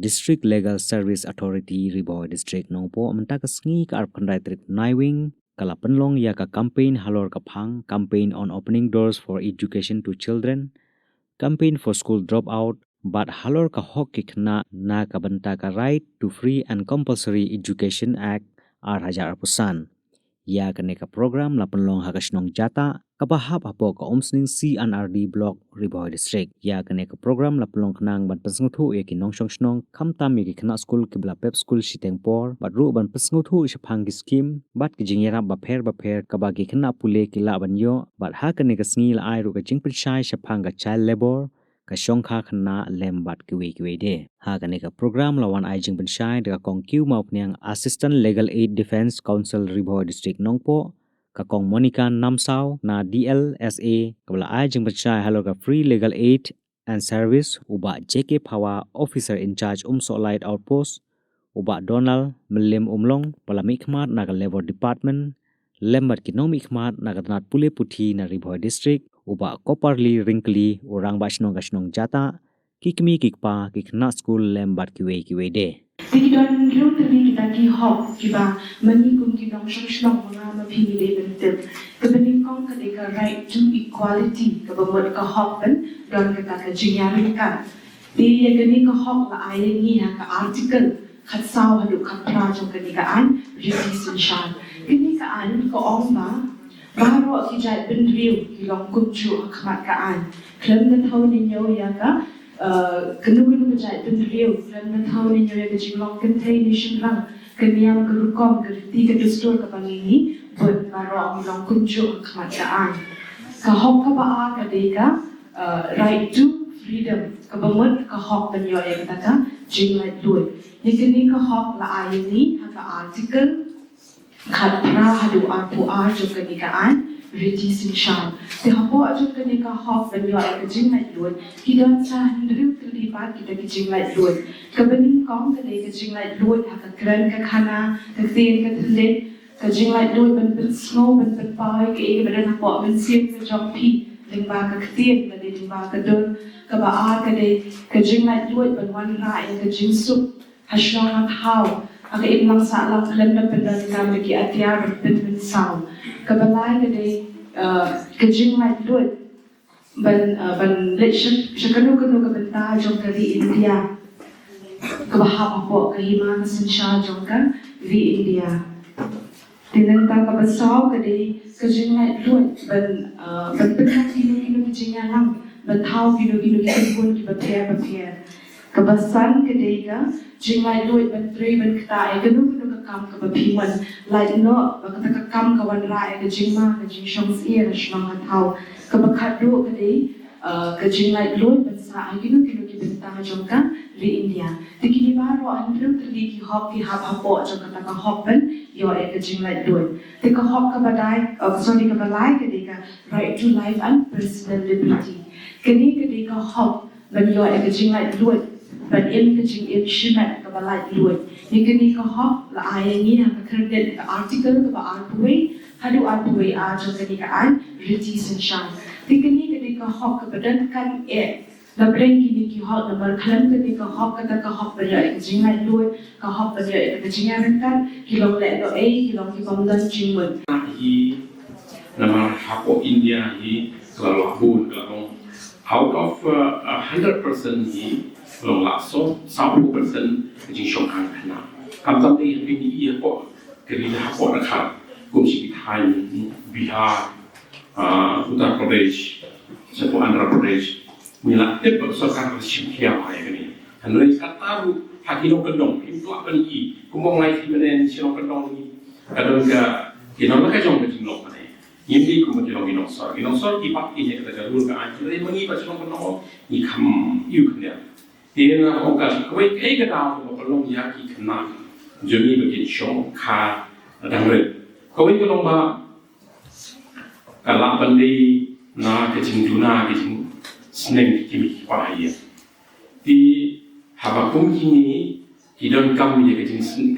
District Legal Service Authority Riboy District nongpo amenta kasngi ka arpandai trik naiwing kala penlong ya ka campaign halor kapang campaign on opening doors for education to children, campaign for school dropout, but halor ka hok kikna na ka benta ka right to free and compulsory education act hajar pusan. Ya kene ka program la penlong hakasnong jata kabahap hapo ka omsning CNRD block Riboy District. Ya kene ka program la penlong kenang ban pesnguthu ya kinong shnong kamtam ya kena school kibla pep school shitengpor bat ru ban pesnguthu ishapang skim bat kijingyara bapher kabagi kena pule kila banyo bat ha kene ka sngi la ai ru ka jingpin shai shapang ka child labor ka shongkha khna lembat kiwe de ha kane ka program lawan ai jing benshai de ka kong kyu mau pnyang assistant legal aid defense council Riboy district nongpo ka kong Monica Namsau na DLSA kabla ai jing benshai halo ka free legal aid and service uba JK Power officer in charge Solite outpost uba Donald Melim Umlong pala mikmat na ka labor department lembat kinomi khmat na ka nat pule puthi na Riboy district uba koparli ringkli orang basnong kasnong jata kikmi kikpa kikna school lembat kiwe de Tikidon ru tadi kita ki hop kiba mani kum ki dong shnong mga mapini de bentel kebening kong ka right to equality ka bamot ka hop ben don ka jinyarin ka di ya gani ka hop la ayengi ha ka article khat saw hadu khatra jong ka an release shan kini ka an ko ong ba baro ki jai ben riu ki long kum chu khmat ka an klem na thau ni nyo ya ka kenu ka jai ben riu klem na thau ni nyo ya ka jinglong containation rang kaniam ka rukom ka ti ka store ka bangingi bon baro ki long kum chu khmat ka an ka hop ka ba a ka de ka right to freedom ka bamot ka hop ben yo ya ka jinglai duai ni kini ka hop la ayeni ha ka article khatra hadu arpu ar jo kanikaan riti sinshan te hapo ajo kanika hop ben yo ka jinglai duai kidon sa hindru tli ba kita ki jinglai duai ka bening kong ka ka jinglai duai ha ka kran ka khana ka tin ka thlen ka jinglai duai ben snow ben pai ke e ben hapo ben sim ka jong pi lingba ka ktin ka lingba ka don ka ba ar ka ka jinglai duai ben wan ra ka jingsup hashlong hau aga iblang sa lang klan na pendan ka magi atyar ben saw kabalay ka de ka jinglai duai ban lection shakanu ka benta jong ka di India ka bahapa po ka hima ka sinsha jong ka di India tinenta ka basaw ka de ka jinglai duai ban pendan kilo ki jingya lang ban thau kilo ki kun ki bapia kabasan ka de ka jinglai duai ban tre ban kta e ganu ka kam ka baphiman lai no ba ka kam ka wan ra e ka jingma ka jingshong si e shnang ka thau ka bakhat ro ka de ka jinglai duai ban sa ai ganu ki benta jong ka ri India tikini ba ro an ru tri ki hop ki hap hapo jong ka hop ban yo e ka jinglai duai te ka hop ka badai sorry ka balai ka de ka right to life and personal liberty kani ka de ka hop ban yo e ka jinglai duai ban in ka jing in shimat ka balai luai ni kini ka hop la ayengi ha ka kredit ka article ka ba arpuwe hadu arpuwe a jo kini ka an riti sinshan ti kini ka hop ka badan kan e la brain kini ki hop na bar khalam kini ka hop ka hop ba ya ka jing lai luai ka hop ba ya ka jing ya kan ki long le do e ki long ki bom dan jing mun hi nama hapo India hi kalau bun kalau out of 100% hi long la so 20% jing shong kan na kam tam ni bi ni ye ko kri ha ko na kha kum si thai Bihar Uttar Pradesh sepo Andhra Pradesh mila te ba so kan sim khia ai ni han rei kataru haki lo kendong im tu akan i kumong lai ti menen si lo kendong ni kadon ka kinong ka jong ka jing lo ne yindi kum jong inong sor ki pak ki ne ka rul ka an ji mangi ba jong kendong ni kham yu khne dia na oka koi kai ka dau ko long ya ki khna jomi ba ki shong kha dang re koi ko long ba ka la ban di na ke jing du na ke jing sneng ki mi pa ye di ha ba kum ki ni ki don kam ye ke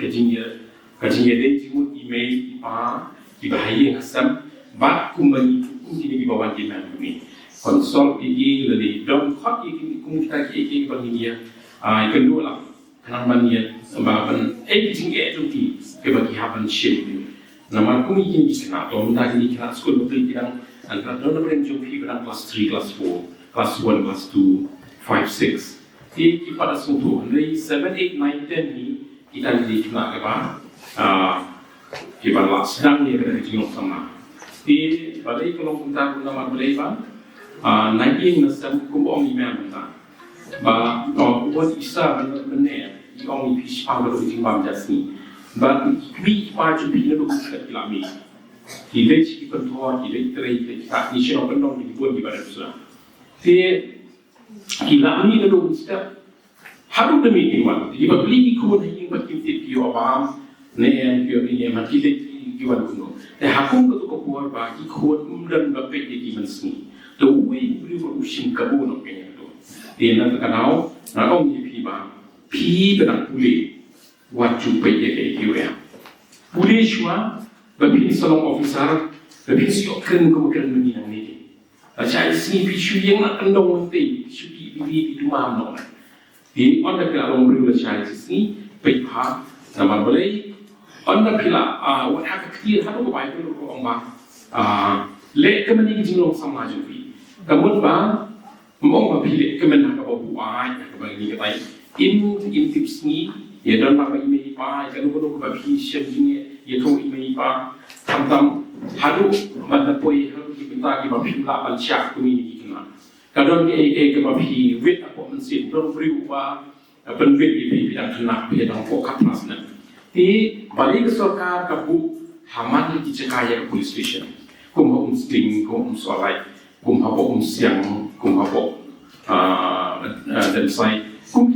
jing ye de ji mu email ki pa ki ba ye ngasam ba kum ba ni kum ki ni ba wan ki na mi konsol ini lebih dom hot ini kita bagi dia ikan dua lah nang mania baban jing jumpi ke bagi haban shim nama kumi kini kena to menda kini kena school betul kidang antara dona beren jumpi berang class 3 class 4 class 1 class 2 5 6 ti pada suntu dari 7 8 9 10 ni kita jadi kena ke ba kita lah sedang ni kita jingok sama ti balai kalau kita guna balai ba 19 nasam kumbong ni memang ba buat isa benar yang ini pisah baru jingam jasni ba kami maju bila lu kat lami hilai ci pentua hilai terai kita ni sino pendong di buat di badan sudah te kilami lu step haru demi iwan di beli ikut yang bakin tipu abam ne yang ini mati lagi iwan kuno te hakum ke tu kuat ba ikut dan bapak di mansni tu we beli berusim kabun okey tu dia nak kenal nak om ni piba pi benang pulih wajib bayar ke pulih shua bapin salong officer bapin siokkan kemudian menang ni aja sini pisu yang nak kendong nanti pisu di rumah no di onda pila long beri aja sini payah nama boleh onda pila what have clear hadu ko bai ko ongba le kemani jinglong sama jupi kamun ba mong mapili kemen ka buai ka bagi ka in tips ni ya dan apa email pa kan ko ko babi shemjing ya to email pa tam haru mata poi haru ki pinta ki babi la pan syak ko ni kina kadon ke babi wit apa mensin don beri upa pen wit di bidang kena bidang ko kapnas na ti balik sarkar ka bu haman ki cekaya police station kum sting kum solai kum hapo siang kum hapo dan sai kum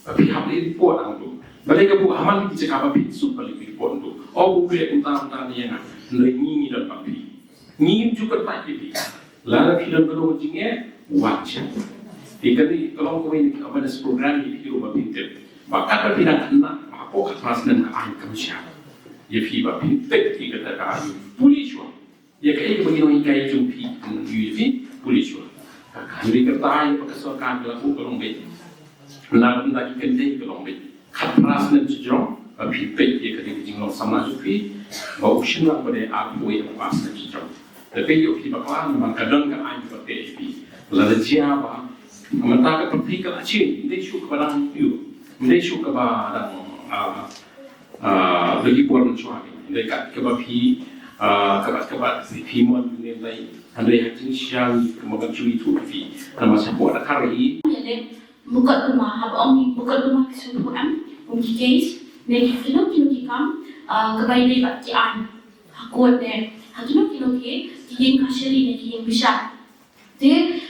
pihak ini report angdu. Mereka buat amal kita cakap apa pinsu balik report tu. Oh boleh unta ni yang ni dan papi. Ni juga tak jadi. Lalu film belum jingnya wajib. Dikali kalau kau ini apa ada program ni video berpinter. Maka tidak kena apa keras dan keahlian kamu siapa. Ya film pinter tiga terkait. Polis juga. Ya kayak begini kayak jumpi UV polis juga. Kami kertai perkesokan laku kalau baik. Nak kendai kalau baik. Kapras dan jujur, pipet dia kerja jinglong sama jupi, bau shinang pada aku yang pas dan jujur. Tapi yo pipet kelam memang kadang kan ayu pada api. Lalu siapa? Mentaka pertikan aceh, ini syuk barang you, ini syuk barang bagi puan suami. Ini kat kebapi, kebat himon ini lagi. Andai hati siang kemudian curi tu fi. Nama siapa ada kari. Buka rumah, abang buka rumah keseluruhan, mungkin case, neki kilo kam, kebaik lebat tian, hakut deh, kilo yang kasih neki yang besar. Jadi,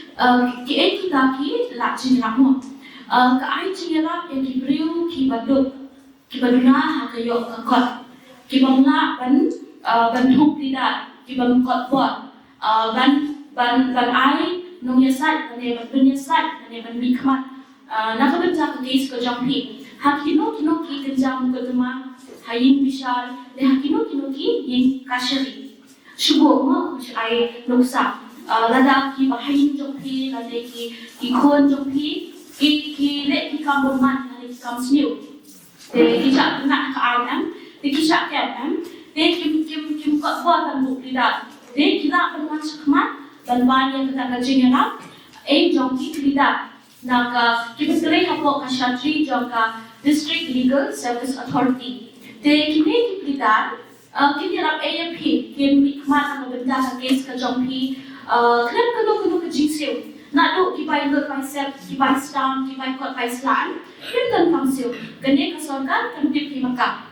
kita lacin ramu, kai cingela yang kibriu kibaduna hakayo kakot, kibamla bantuk tidak, kibamkot buat, ban ai nung yasat, ban yasat, ban mikmat. Nakabenta ka case ko jampi hakino ki kenjam ketema hayin bishar de hakino ki yin kashari shubo mo ai noksa lada ki hayin jampi lada ki kon jampi ki le ki kamburman lada ki kamsniu de ki chak nak ka ayam de ki chak ayam de kim ka tan bu lida de ki la ban sakmat ban ban yang kata jingera jampi lida Naga kibisere hapo kashatri joka District Legal Service Authority. Te kini kipidar kini rap AMP kim mikmat ang benda sa case ka jompi klam kano ka jingsew. Nado kipai lot pai sep kipai stam kipai kot pai slan kim tan kamsew. Kani ka sorkar kan tip maka.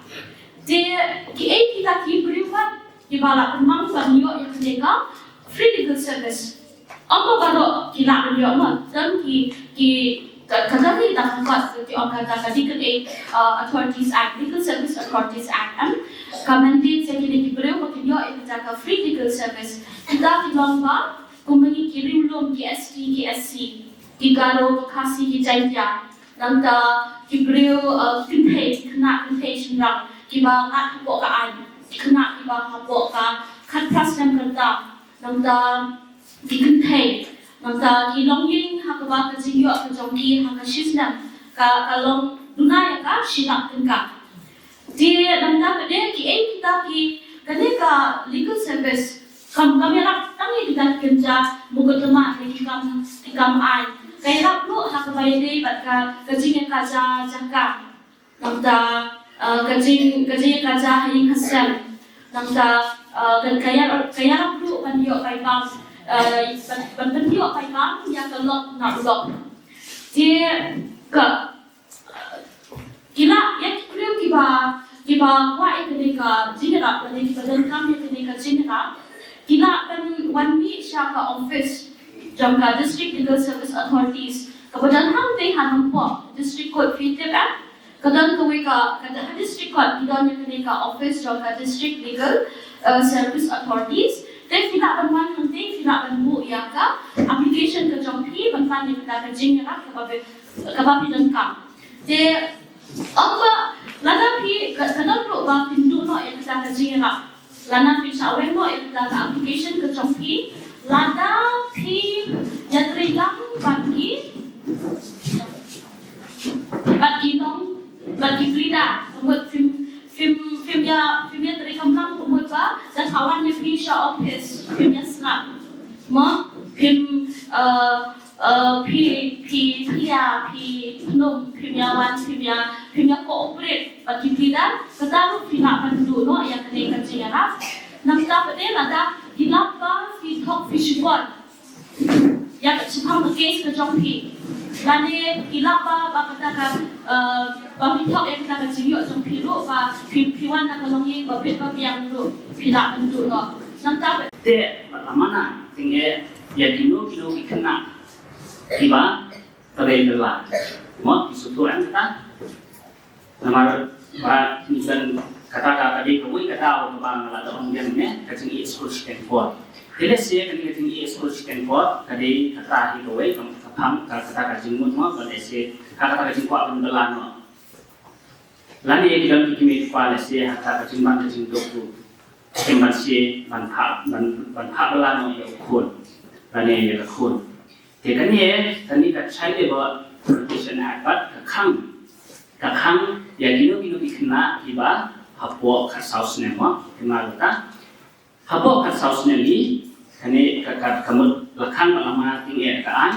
Te ki kita ki berimat kibala pemang banyo yang kedeka free legal service. Apa baru kita beliau mah dan kadang kita angkat orang kata Legal Authorities Act, Legal Service Authorities Act, kementerian saya kini beliau beliau yang jaga free legal service kita lomba kumpulan kirim lom GST, GSC, kigaro, kasih, kijaya, nanti beliau kena senang, kita ngat habok kaan, kena kita habok kat pras dan kerja, nanti dikentai, nanti kilong yang hak bawa kejiyok kejongki hak sisnam, kalong dunia ka sinak ka. Di nanda pada ki kita ki ka legal service kami rap tangi kita kerja muka tema di kam ai. Kaya rap lu nak bayar deh bat kajing kaja jangka. Nanda kajing kaja yang hasil. Nanda kaya rap lu banyak paypam. Banyak paypam yang kelok nak lok. Dia ke kila ya kiba kuat ketika jenera pada badan kami ketika jenera kila kan wani syaka office jangka district legal service authorities kemudian hang hanampo district court fitip kadang kewika kada district court kidanya ketika office jangka district legal service authorities dan tidak berman nanti tidak berbu ya ka application ke jangki berman yang kita jenera kebabi dengkam de apa lana pi kadang pro ba pindu no yang kita jenera lana pi sawen no yang kita application ke jangki lada pi jatrilang bagi berita buat film ya dari kampung buat ba dan kawannya Fisha office filmnya snap ma film nom filmnya wan filmnya cooperate bagi berita ketahu film pandu no yang kena kerja nam ta pada ada dilapa di top fishboard yang sepang case ke jongpi lani dilapa bakata bahitok yang kita kerja jong pilu ba piwan nak longi babit yang dulu pila pandu no nam ta te mana tinggal ya kilo kena tiba terendela mau disuturan kita nomor ba misalkan kata tadi kami kata orang ada orang yang ni kacang school Stanford jadi saya kacang school Stanford tadi kata itu kamu kapam kata kacang mut pada saya kata kacang kuat mendelan no lalu yang dalam kimi kuala saya kata kacang bang kacang doku tempat saya banhak belan no ya ukun lalu yang ukun jadi ni tadi kat saya bawa protection act kakang ya kilo kena tiba hapo kat saus nema kenal ta hapo kat saus neli kani kakak kamu lakang lama tinggal kaan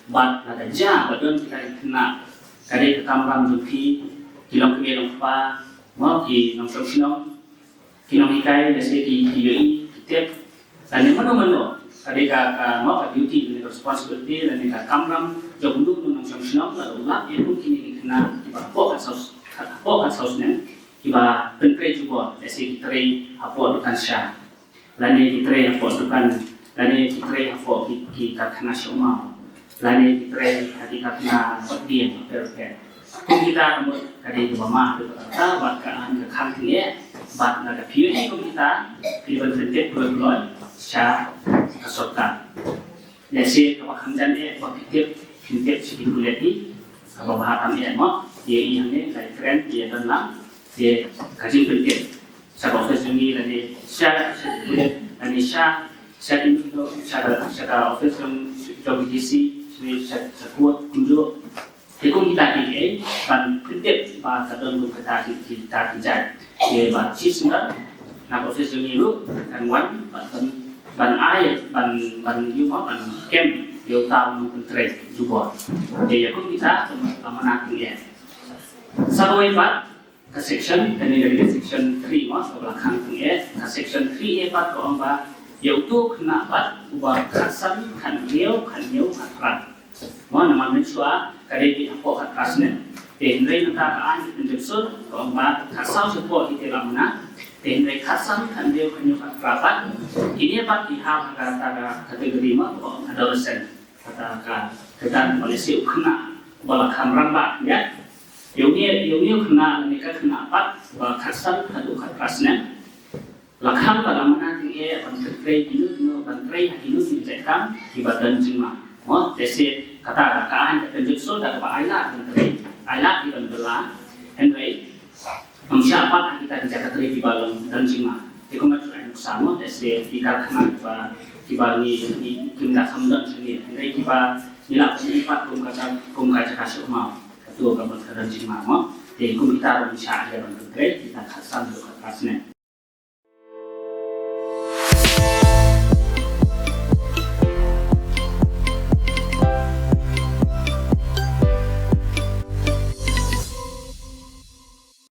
bat ada ja badon kita kena kali kekamram dupi kilong kemelong pa mau ki nong sinong kilong hikai desi ki yoi tip dan mano kali ka mau ka duty and responsibility dan ka kamram jobundu nong sinong lalu lap ya mungkin ini kena hapo kat saus nem kiba pentre juga desi kitre hapo dukan sya lani kitre hapo dukan lani kitre hapo ki kakana syoma lani kitre hati kakana dia perfect kita kadi mama ta bat kan ke khang ni bat na ka piu ni kita piban pentre pulang sya kasotan desi ka khangjan e ba pitip sikit kuleti ka bahatan e mo ye yang ni lai trend ye dan lang dia kaji penting. Saya office ini lagi saya ini tu saya office yang job di sini saya kuat kunjung. Tekung kita ini ban penting ban kadang kita kerja dia ban siswa nak office ini lu kan wan ban air ban yuma ban camp dia tahu menteri juga. Jadi aku kita lama nak dia. Satu empat ke section ini dari section 3 mas ke belakang ni ke section 3 empat orang ba yaitu kena bat ubah kasan kan liu katran mau nama mensua kali di apa katrasnya tenrai nakaaan menjelaskan orang ba kasau support di dalam mana tenrai kasan kan liu katrapan ini apa diham kata kategori mah adolescent katakan kedan polisi kena belakang rambak ya Yung kena mereka kena apa kasan kadu katrasnya lakang pada mana tinggi bantrai dulu bantrai dulu dijelaskan di badan jima oh desi kata kakaan terjadi dah apa ayat di bandela Henry siapa kita dijaga di badan dan jima itu macam sama desi dikatakan di bali di tindak samdan sendiri Henry kita nilai sifat kum kaca kasih mau tua kabar kerja mama, jadi kita bisa ada orang kita khasam juga khasnya.